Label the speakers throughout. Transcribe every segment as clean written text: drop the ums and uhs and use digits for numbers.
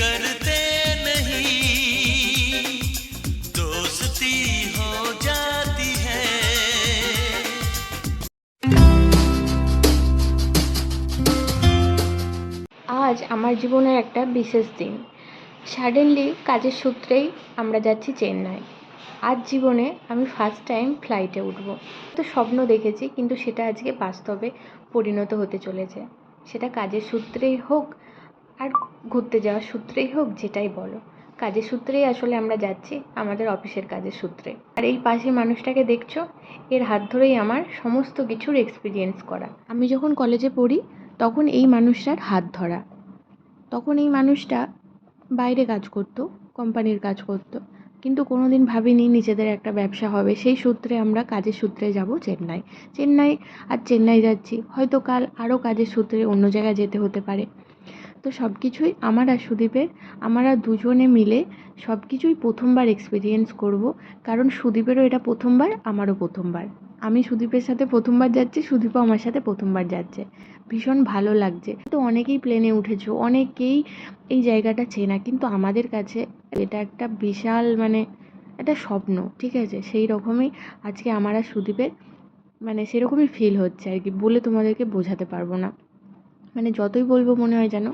Speaker 1: करते नहीं, दोस्ती हो जाती है।
Speaker 2: আজ আমার জীবনের একটা বিশেষ দিন। সাডেনলি কাজের সূত্রেই আমরা যাচ্ছি চেন্নাই। আজ জীবনে আমি ফার্স্ট টাইম ফ্লাইটে উঠব। তো স্বপ্ন দেখেছি, কিন্তু সেটা আজকে বাস্তবে পরিণত হতে চলেছে। সেটা কাজের সূত্রেই হোক আর ঘুরতে যাওয়ার সূত্রেই হোক, যেটাই বলো, কাজের সূত্রেই আসলে আমরা যাচ্ছি, আমাদের অফিসের কাজের সূত্রে। আর এই পাশে মানুষটাকে দেখছো, এর হাত ধরেই আমার সমস্ত কিছুর এক্সপিরিয়েন্স করা। আমি যখন কলেজে পড়ি তখন এই মানুষটার হাত ধরা। তখন এই মানুষটা বাইরে কাজ করতো, কোম্পানির কাজ করতো, কিন্তু কোনো দিন ভাবিনি নিজেদের একটা ব্যবসা হবে। সেই সূত্রে আমরা কাজের সূত্রে যাব চেন্নাই। আর চেন্নাই যাচ্ছি, হয়তো কাল আরও কাজের সূত্রে অন্য জায়গায় যেতে হতে পারে। তো সব কিছুই আমার আর সুদীপের, আমরা দুজনে মিলে সব কিছুই প্রথমবার এক্সপিরিয়েন্স করব। কারণ সুদীপেরও এটা প্রথমবার, আমারও প্রথমবার। আমি সুদীপের সাথে প্রথমবার যাচ্ছি, সুদীপও আমার সাথে প্রথমবার যাচ্ছে। ভীষণ ভালো লাগছে। তো অনেকেই প্লেনে উঠেছো, অনেকেই এই জায়গাটা চেনা, কিন্তু আমাদের কাছে এটা একটা বিশাল একটা স্বপ্ন, ঠিক আছে? সেই রকমই আজকে আমার আর সুদীপের সেরকমই ফিল হচ্ছে আর কি, বলে তোমাদেরকে বোঝাতে পারবো না। যতই বলবো মনে হয় যেন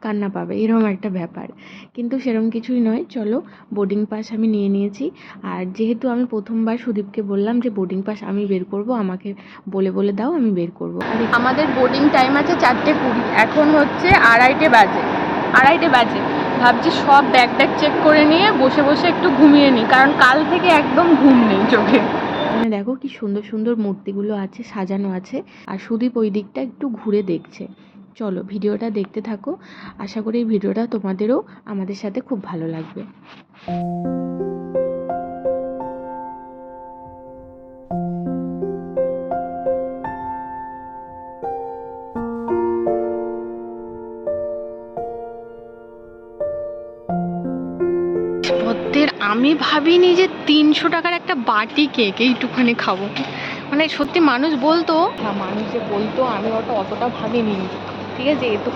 Speaker 2: কান্না পাবে, এরকম একটা ব্যাপার। কিন্তু সেরকম কিছুই নয়। চলো, বোর্ডিং পাস আমি নিয়ে নিয়েছি। আর যেহেতু আমি প্রথমবার সুদীপকে বললাম যে বোর্ডিং পাস আমি বের করব, আমাকে বলে দাও, আমি বের করব। আর আমাদের বোর্ডিং টাইম আছে 4:20, এখন হচ্ছে আড়াইটে বাজে। ভাবছি সব ব্যাগ চেক করে নিয়ে বসে বসে একটু ঘুমিয়ে নিই, কারণ কাল থেকে একদম ঘুম নেই চোখে। দেখো কি সুন্দর সুন্দর মূর্তিগুলো আছে, সাজানো আছে। আর সুদীপ ওই দিকটা একটু ঘুরে দেখছে। চলো ভিডিওটা দেখতে থাকো, আশা করি এই ভিডিওটা তোমাদেরও আমাদের সাথে খুব ভালো লাগবে। আমি ভাবিনি যে 300 টাকার একটা বাটি কেক এইটুখানি খাবো। সত্যি মানুষ বলতো, আমি অতটা ভাবিনি, ঠিক আছে? এ তো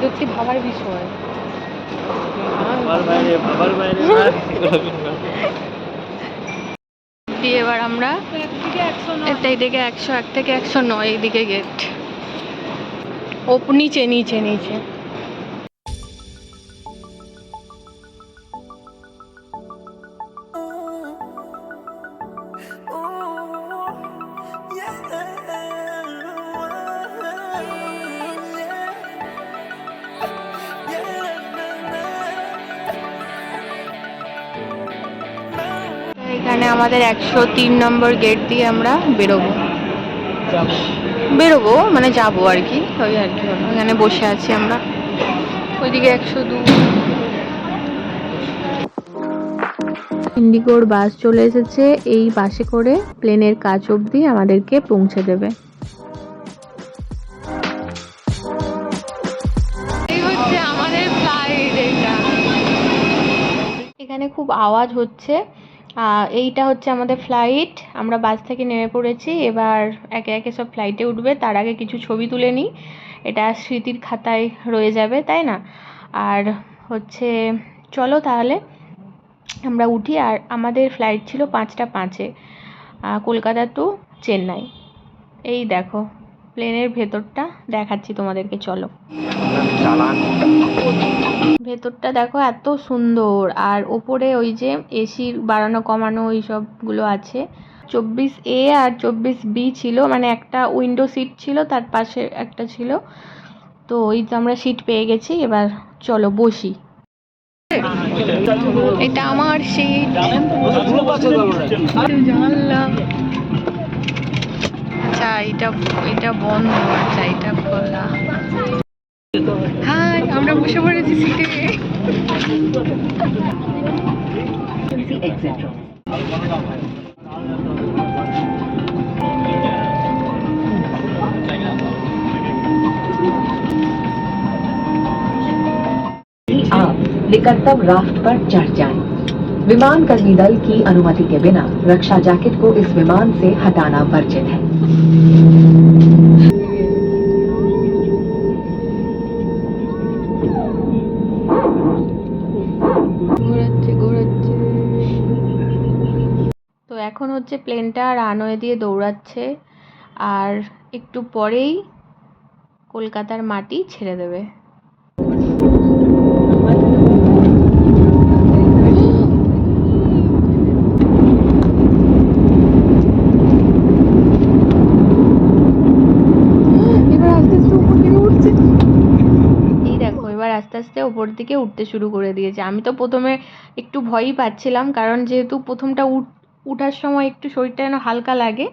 Speaker 2: সত্যি ভাবার বিষয়। এবার আমরা এইদিকে 101 থেকে 109, এইদিকে গেট নিচে। এখানে আমাদের 103 নম্বর গেট দিয়ে আমরা বেরোবো যাবো আর কি, ওই আর কি হলো। এখানে বসে আছি আমরা, ওইদিকে 102। ইন্ডিগোর বাস চলে এসেছে, এই বাসে করে প্লেনের কাছ অবধি আমাদেরকে পৌঁছে দেবে। এই হচ্ছে আমাদের ফ্লাইট। এখানে খুব আওয়াজ হচ্ছে। এইটা হচ্ছে আমাদের ফ্লাইট, আমরা বাস থেকে নেমে পড়েছি। এবার একে একে সব ফ্লাইটে উঠবে, তার আগে কিছু ছবি তুলে নিই, এটা স্মৃতির খাতায় রয়ে যাবে, তাই না? আর হচ্ছে চলো তাহলে আমরা উঠি। আর আমাদের ফ্লাইট ছিল 5:05, কলকাতা টু চেন্নাই। এই দেখো প্লেনের ভেতরটা দেখাচ্ছি তোমাদেরকে, চলো। ভেতরটা দেখো এত সুন্দর, আর ওপরে ওই যে এসির বাড়ানো কমানো ওই সবগুলো আছে। 24A আর 24B ছিল, একটা উইন্ডো সিট ছিল, তার পাশে একটা ছিল। তো ওই তো আমরা সিট পেয়ে গেছি, এবার চলো বসি। এটা আমার সিট। আচ্ছা এটা বন্ধ, আচ্ছা এটা খোলা। হাই, আমরা বসে পড়েছি সিটে।
Speaker 3: आप निकटतम राफ्ट पर चढ़ जाएं। विमान कर्मी दल की अनुमति के बिना रक्षा जैकेट को इस विमान से हटाना वर्जित है।
Speaker 2: হচ্ছে প্লেনটা রানওয়ে দিয়ে দৌড়াচ্ছে, আর একটু পরেই কলকাতার মাটি ছেড়ে দেবে। এবার আস্তে আস্তে ওপর দিকে উঠতে শুরু করে দিয়েছে। আমি তো প্রথমে একটু ভয়ই পাচ্ছিলাম, কারণ যেহেতু প্রথমটা উঠার সময় একটু শরীরটা যেন হালকা লাগে।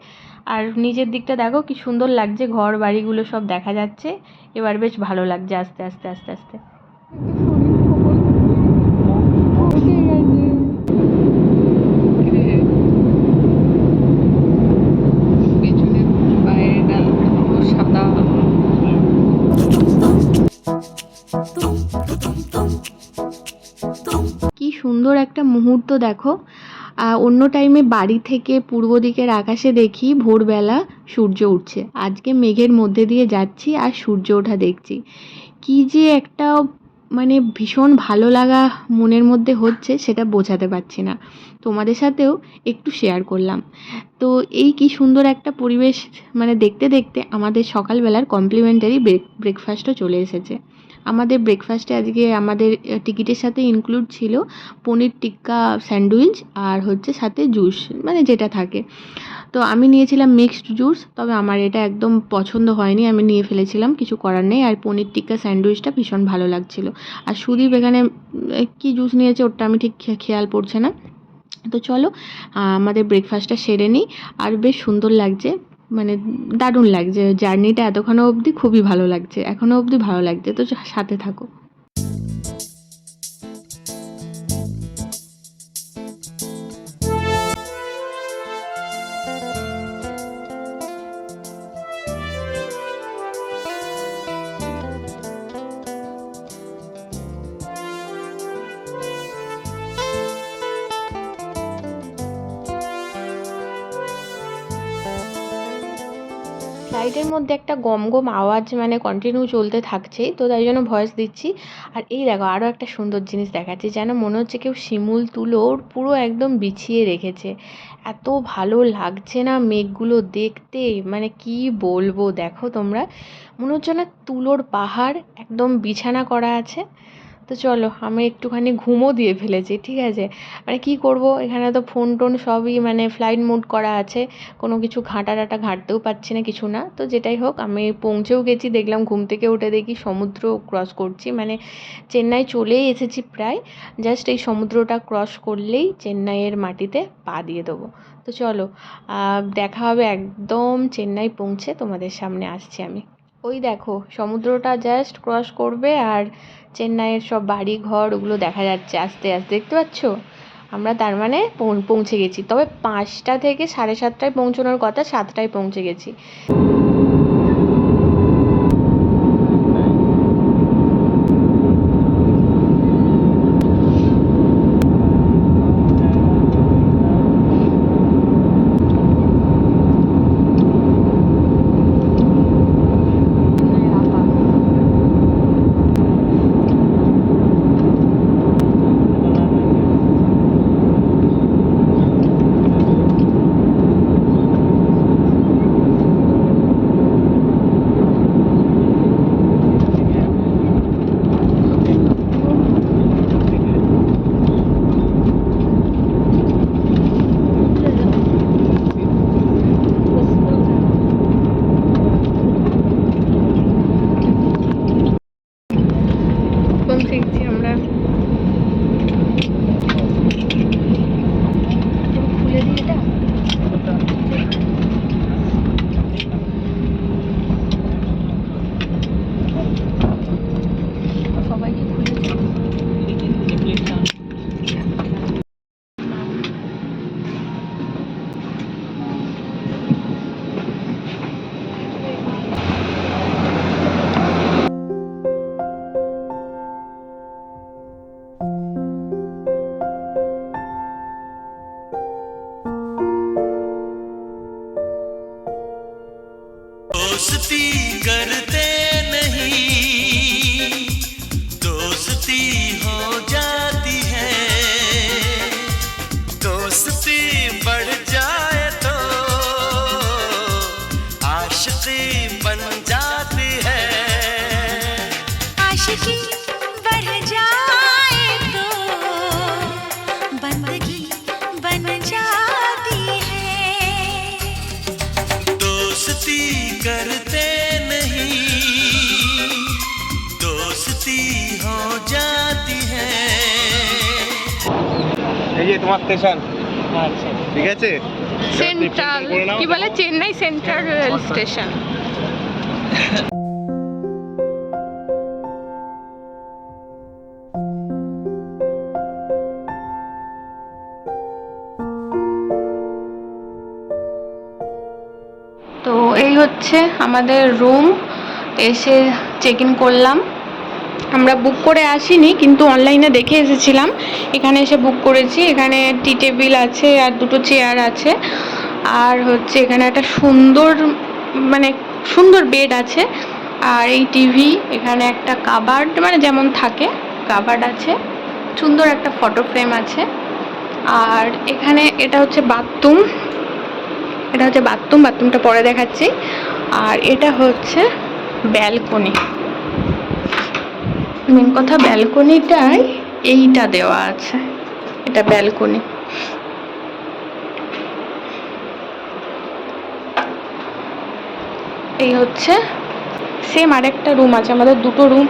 Speaker 2: আর নিচের দিকটা দেখো কি সুন্দর লাগছে, ঘর বাড়িগুলো সব দেখা যাচ্ছে। এবার বেশ ভালো লাগছে আস্তে আস্তে আস্তে আস্তে। কি সুন্দর একটা মুহূর্ত দেখো। অন্য টাইমে বাড়ি থেকে পূর্ব দিকের আকাশে দেখি ভোরবেলা সূর্য উঠছে, আজকে মেঘের মধ্যে দিয়ে যাচ্ছি আর সূর্য ওঠা দেখছি। কি যে একটা মানে ভীষণ ভালো লাগা মনের মধ্যে হচ্ছে, সেটা বোঝাতে পারছি না। তোমাদের সাথেও একটু শেয়ার করলাম। তো এই কি সুন্দর একটা পরিবেশ, মানে দেখতে দেখতে আমাদের সকালবেলার কমপ্লিমেন্টারি ব্রেকফাস্টও চলে এসেছে। আমাদের ব্রেকফাস্টে আজকে আমাদের টিকিটের সাথে ইনক্লুড ছিল পনির টিক্কা স্যান্ডউইচ, আর হচ্ছে সাথে জুস, মানে যেটা থাকে। তো আমি নিয়েছিলাম মিক্সড জুস, তবে আমার এটা একদম পছন্দ হয়নি, আমি নিয়ে ফেলেছিলাম, কিছু করার নেই। আর পনির টিক্কা স্যান্ডউইচটা ভীষণ ভালো লাগছিল। আর সুদীপ এখানে কী জুস নিয়েছে ওটা আমি ঠিক খেয়াল পড়ছে না। তো চলো আমাদের ব্রেকফাস্টটা সেরে নিই। আর বেশ সুন্দর লাগছে, মানে দারুণ লাগছে। জার্নিটা এতক্ষণও অবধি খুবই ভালো লাগছে, এখনও অবধি ভালো লাগছে। তো সাথে থাকো। ফ্লাইটের মধ্যে একটা গম গম আওয়াজ মানে কন্টিনিউ চলতে থাকছেই, তো তাই জন্য ভয়েস দিচ্ছি। আর এই দেখো আরও একটা সুন্দর জিনিস দেখাচ্ছি, যেন মনে হচ্ছে কেউ শিমুল তুলোর পুরো একদম বিছিয়ে রেখেছে। এত ভালো লাগছে না মেঘগুলো দেখতে, মানে কি বলবো। দেখো তোমরা, মনে হচ্ছে না তুলোর পাহাড় একদম বিছানা করা আছে। তো চলো, আমি একটুখানি ঘুমও দিয়ে ফেলেছি, ঠিক আছে। মানে কি করব, এখানে তো ফোন টোন সবই মানে ফ্লাইট মোড করা আছে, কোনো কিছু ঘাঁটতেও পারছি না, কিছু না। তো যেটাই হোক, আমি পৌঁছেও গেছি। দেখলাম ঘুম থেকে উঠে দেখি সমুদ্র ক্রস করছি, মানে চেন্নাই চলেই এসেছি প্রায়। জাস্ট এই সমুদ্রটা ক্রস করলেই চেন্নাইয়ের মাটিতে পা দিয়ে দেবো। তো চলো, দেখা হবে একদম চেন্নাই পৌঁছে, তোমাদের সামনে আসছি আমি। ওই দেখো সমুদ্রটা জাস্ট ক্রস করবে আর চেন্নাইয়ের সব বাড়ি ঘর ওগুলো দেখা যাচ্ছে আস্তে আস্তে, দেখতে পাচ্ছ। আমরা তার মানে পৌঁছে গেছি, তবে 5টা থেকে 7:30টায় পৌঁছানোর কথা, 7টায় পৌঁছে গেছি। শিখছি আমরা। খুলে দিই এটা। সবাইকে খুলে দিই।
Speaker 1: दोस्ती करते नहीं, दोस्ती हो जाती है, दोस्ती बढ़ जाए करते नहीं, दोस्ती हो जाती है।
Speaker 4: এই যে তোমার স্টেশন, ঠিক আছে?
Speaker 2: সেন্ট্রাল
Speaker 4: করে নাও।
Speaker 2: কি বলে, চেন্নাই সেন্ট্রাল রেল স্টেশন। তো এই হচ্ছে আমাদের রুম, এসে চেক ইন করলাম। আমরা বুক করে আসিনি, কিন্তু অনলাইনে দেখে এসেছিলাম, এখানে এসে বুক করেছি। এখানে টি টেবিল আছে আর দুটো চেয়ার আছে, আর হচ্ছে এখানে একটা সুন্দর মানে সুন্দর বেড আছে, আর এই টিভি, এখানে একটা কাবার্ড মানে যেমন থাকে কাবার্ড আছে, সুন্দর একটা ফটো ফ্রেম আছে। আর এখানে এটা হচ্ছে বাথরুম, এটা হচ্ছে বাথরুমটা পরে দেখাচ্ছি। আর এটা হচ্ছে ব্যালকনি। মেন কথা ব্যালকনিটায় এইটা দেওয়া আছে, এটা ব্যালকনি। এই হচ্ছে সেম আরেকটা রুম আছে, আমাদের দুটো রুম।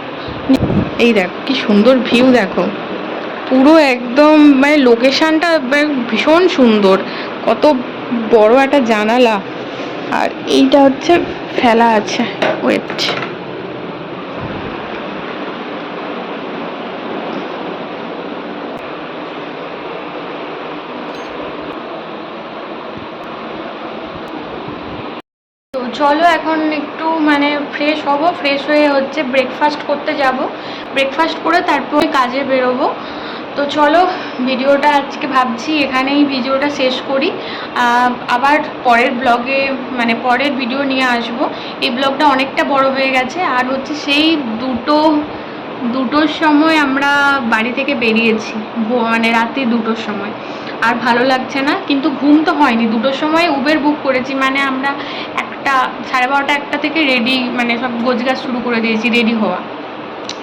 Speaker 2: এই দেখো কি সুন্দর ভিউ, দেখো পুরো একদম মানে লোকেশনটা ভীষণ সুন্দর, কত বড় একটা জানালা। আর এইটা হচ্ছে ফেলা আছে, ওয়েট, তো চলো এখন একটু মানে ফ্রেশ হব, ফ্রেশ হয়ে হচ্ছে ব্রেকফাস্ট করতে যাব, ব্রেকফাস্ট করে তারপরে কাজে বেরোবো। তো চলো ভিডিওটা আজকে ভাবছি এখানেই ভিডিওটা শেষ করি, আবার পরের ব্লগে মানে পরের ভিডিও নিয়ে আসব। এই ব্লগটা অনেকটা বড় হয়ে গেছে, আর হচ্ছে সেই দুটোর সময় আমরা বাড়ি থেকে বেরিয়েছি, মানে রাতে 2টোর সময়, আর ভালো লাগছে না, কিন্তু ঘুম তো হয়নি। 2টোর সময় উবের বুক করেছি, মানে আমরা 1:30 থেকে রেডি, মানে সব গোছগাছ শুরু করে দিয়েছি, রেডি হওয়া,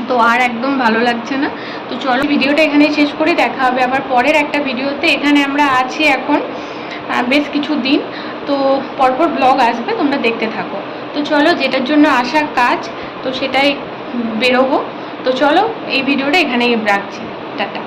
Speaker 2: তো আর একদম ভালো লাগছে না। তো চলো ভিডিওটা এখানেই শেষ করি, দেখা হবে আবার পরের একটা ভিডিওতে। এখানে আমরা আছি এখন বেশ কিছু দিন, তো পরপর ব্লগ আসবে, তোমরা দেখতে থাকো। তো চলো, যেটার জন্য আসা কাজ, তো সেটাই বেরোবো। তো চলো এই ভিডিওটা এখানেই রাখছি, টাটা।